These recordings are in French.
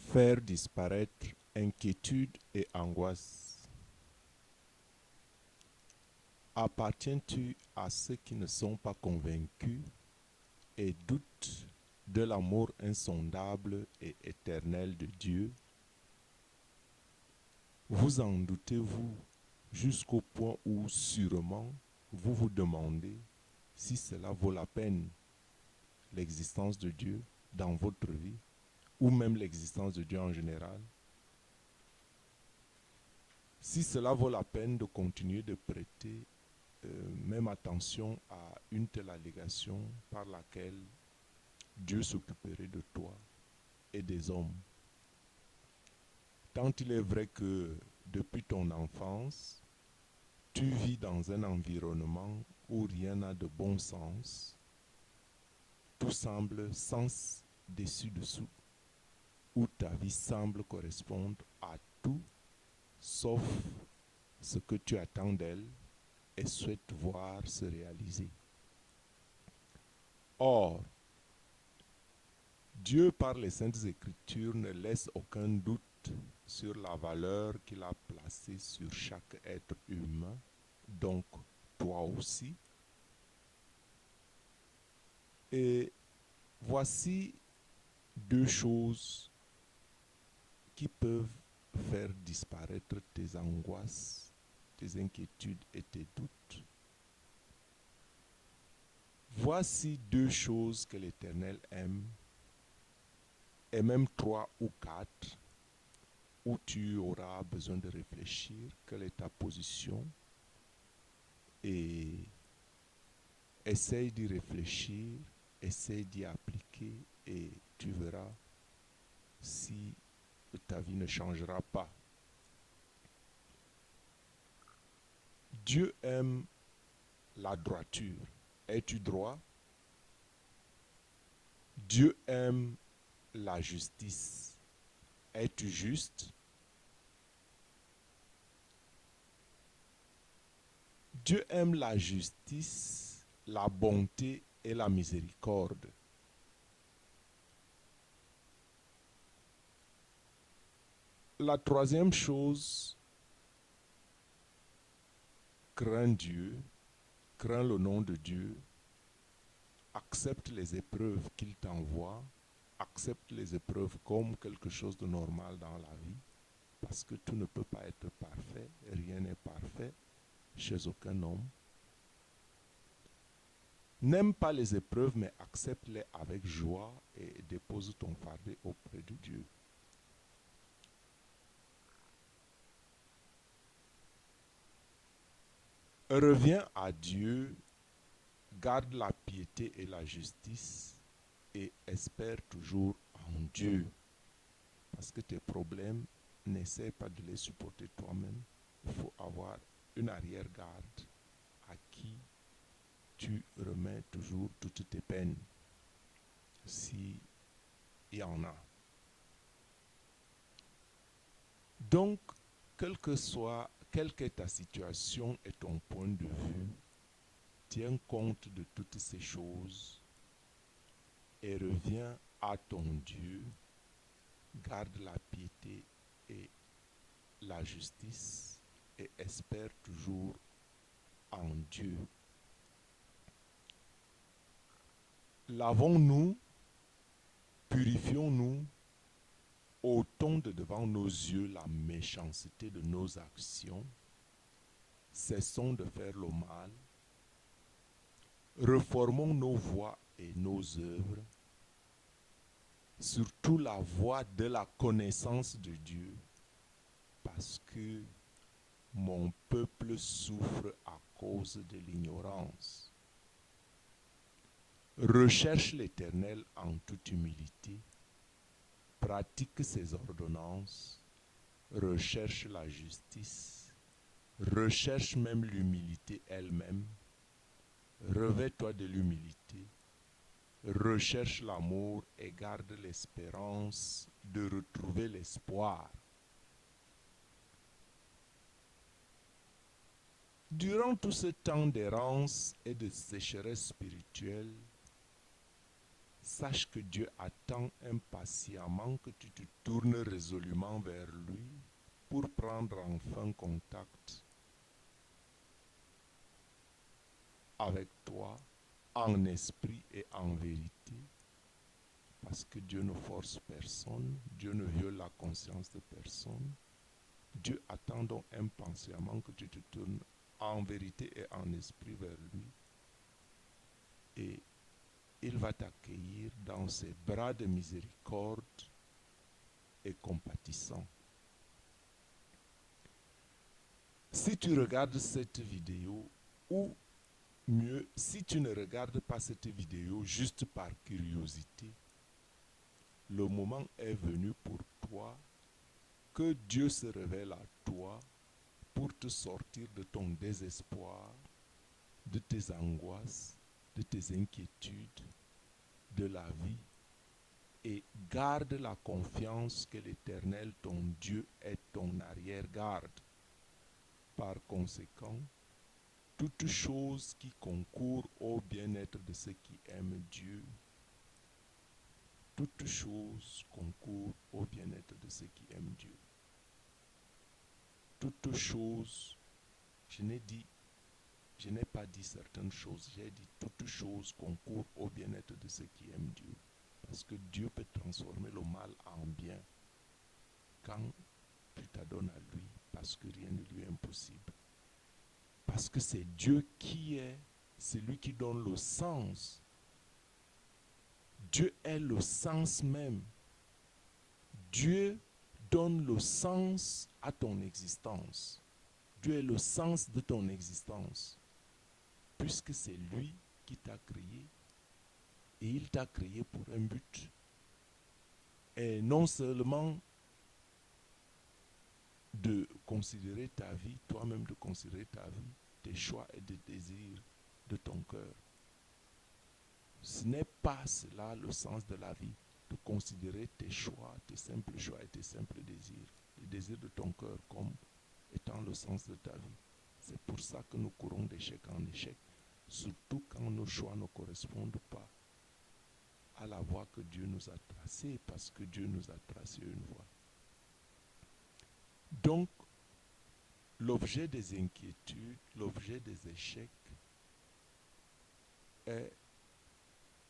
Faire disparaître inquiétude et angoisse. Appartiens-tu à ceux qui ne sont pas convaincus et doutent de l'amour insondable et éternel de Dieu? Vous en doutez-vous jusqu'au point où sûrement vous vous demandez si cela vaut la peine, l'existence de Dieu dans votre vie, ou même l'existence de Dieu en général? Si cela vaut la peine de continuer de prêter même attention à une telle allégation par laquelle Dieu s'occuperait de toi et des hommes. Tant il est vrai que depuis ton enfance, tu vis dans un environnement où rien n'a de bon sens, tout semble sens dessus-dessous, où ta vie semble correspondre à tout sauf ce que tu attends d'elle et souhaites voir se réaliser. Or, Dieu, par les Saintes Écritures, ne laisse aucun doute sur la valeur qu'il a placée sur chaque être humain, donc toi aussi. Et voici deux choses qui peuvent faire disparaître tes angoisses, tes inquiétudes et tes doutes. Voici deux choses que l'Éternel aime, et même trois ou quatre, où tu auras besoin de réfléchir, quelle est ta position, et essaye d'y réfléchir, essaye d'y appliquer, et tu verras si ta vie ne changera pas. Dieu aime la droiture. Es-tu droit? Dieu aime la justice. Es-tu juste? Dieu aime la justice, la bonté et la miséricorde. La troisième chose, crains Dieu, crains le nom de Dieu, accepte les épreuves qu'il t'envoie, accepte les épreuves comme quelque chose de normal dans la vie, parce que tout ne peut pas être parfait, rien n'est parfait chez aucun homme. N'aime pas les épreuves, mais accepte-les avec joie et dépose ton fardeau auprès de Dieu. Reviens à Dieu, garde la piété et la justice et espère toujours en Dieu. Parce que tes problèmes, n'essaie pas de les supporter toi-même. Il faut avoir une arrière-garde à qui tu remets toujours toutes tes peines, s'il y en a. Donc, quelle qu'est ta situation et ton point de vue, tiens compte de toutes ces choses et reviens à ton Dieu, garde la piété et la justice et espère toujours en Dieu. Lavons-nous, purifions-nous, ôtons de devant nos yeux la méchanceté de nos actions, cessons de faire le mal, reformons nos voies et nos œuvres, surtout la voie de la connaissance de Dieu, parce que mon peuple souffre à cause de l'ignorance. Recherche l'Éternel en toute humilité, pratique ses ordonnances, recherche la justice, recherche même l'humilité elle-même, revêt-toi de l'humilité, recherche l'amour et garde l'espérance de retrouver l'espoir. Durant tout ce temps d'errance et de sécheresse spirituelle, sache que Dieu attend impatiemment que tu te tournes résolument vers lui pour prendre enfin contact avec toi en esprit et en vérité, parce que Dieu ne force personne, Dieu ne viole la conscience de personne. Dieu attend donc impatiemment que tu te tournes en vérité et en esprit vers lui, et il va t'accueillir dans ses bras de miséricorde et compatissant. Si tu regardes cette vidéo, ou mieux, si tu ne regardes pas cette vidéo juste par curiosité, le moment est venu pour toi que Dieu se révèle à toi pour te sortir de ton désespoir, de tes angoisses, de tes inquiétudes, de la vie, et garde la confiance que l'Éternel, ton Dieu, est ton arrière-garde. Par conséquent, toute chose qui concourt au bien-être de ceux qui aiment Dieu, toute chose concourt au bien-être de ceux qui aiment Dieu. Toute chose, je n'ai pas dit certaines choses, j'ai dit toute chose concourt au bien-être de ceux qui aiment Dieu. Parce que Dieu peut transformer le mal en bien quand tu t'adonnes à lui, parce que rien ne lui est impossible. Parce que c'est Dieu qui est celui qui donne le sens. Dieu est le sens même. Dieu donne le sens à ton existence. Dieu est le sens de ton existence. Puisque c'est lui qui t'a créé. Et il t'a créé pour un but. Et non seulement de considérer ta vie, toi-même de considérer ta vie, tes choix et tes désirs de ton cœur. Ce n'est pas cela le sens de la vie, de considérer tes choix, tes simples choix et tes simples désirs, les désirs de ton cœur comme étant le sens de ta vie. C'est pour ça que nous courons d'échec en échec, surtout quand nos choix ne correspondent pas à la voie que Dieu nous a tracée, parce que Dieu nous a tracé une voie. Donc, l'objet des inquiétudes, l'objet des échecs est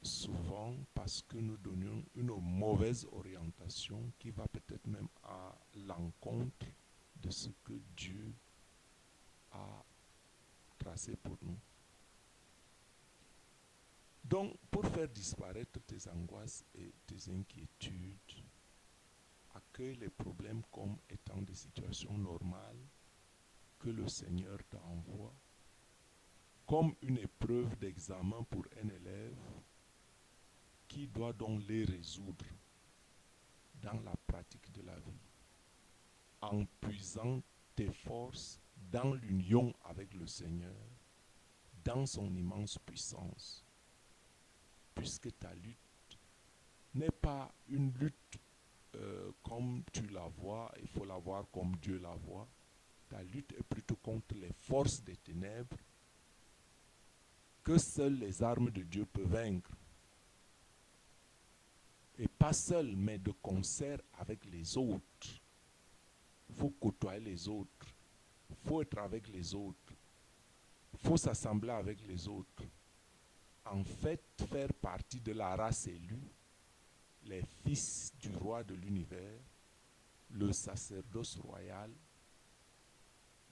souvent parce que nous donnons une mauvaise orientation qui va peut-être même à l'encontre de ce que Dieu a tracé pour nous. Donc, pour faire disparaître tes angoisses et tes inquiétudes, accueille les problèmes comme étant des situations normales que le Seigneur t'envoie, comme une épreuve d'examen pour un élève qui doit donc les résoudre dans la pratique de la vie, en puisant tes forces dans l'union avec le Seigneur, dans son immense puissance, puisque ta lutte n'est pas une lutte comme tu la vois, il faut la voir comme Dieu la voit. Ta lutte est plutôt contre les forces des ténèbres que seules les armes de Dieu peuvent vaincre. Et pas seul, mais de concert avec les autres. Il faut côtoyer les autres. Il faut être avec les autres. Il faut s'assembler avec les autres. En fait, faire partie de la race élue, les fils du roi de l'univers, le sacerdoce royal,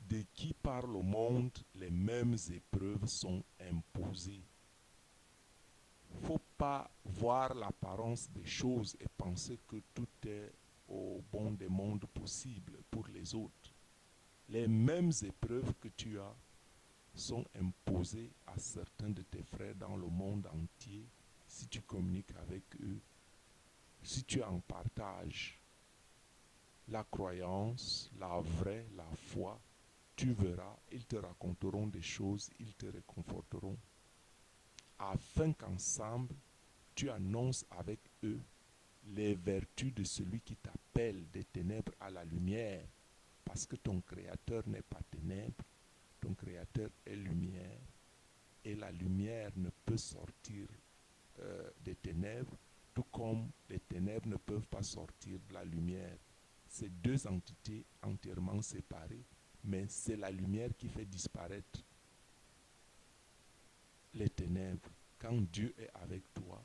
de qui par le monde les mêmes épreuves sont imposées. Il ne faut pas voir l'apparence des choses et penser que tout est au bon des mondes possibles pour les autres. Les mêmes épreuves que tu as sont imposées à certains de tes frères dans le monde entier si tu communiques avec eux, si tu en partages la croyance, la vraie, la foi. Tu verras, ils te raconteront des choses, ils te réconforteront, afin qu'ensemble, tu annonces avec eux les vertus de celui qui t'appelle des ténèbres à la lumière, parce que ton Créateur n'est pas ténèbres, ton Créateur est lumière, et la lumière ne peut sortir des ténèbres, tout comme les ténèbres ne peuvent pas sortir de la lumière. C'est deux entités entièrement séparées, mais c'est la lumière qui fait disparaître les ténèbres. Quand Dieu est avec toi,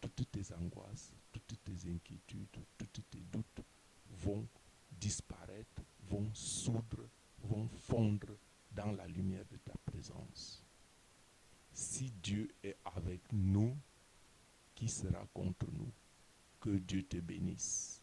toutes tes angoisses, toutes tes inquiétudes, tous tes doutes vont disparaître, vont soudre, vont fondre dans la lumière de ta présence. Si Dieu est avec nous, qui sera contre nous? Que Dieu te bénisse.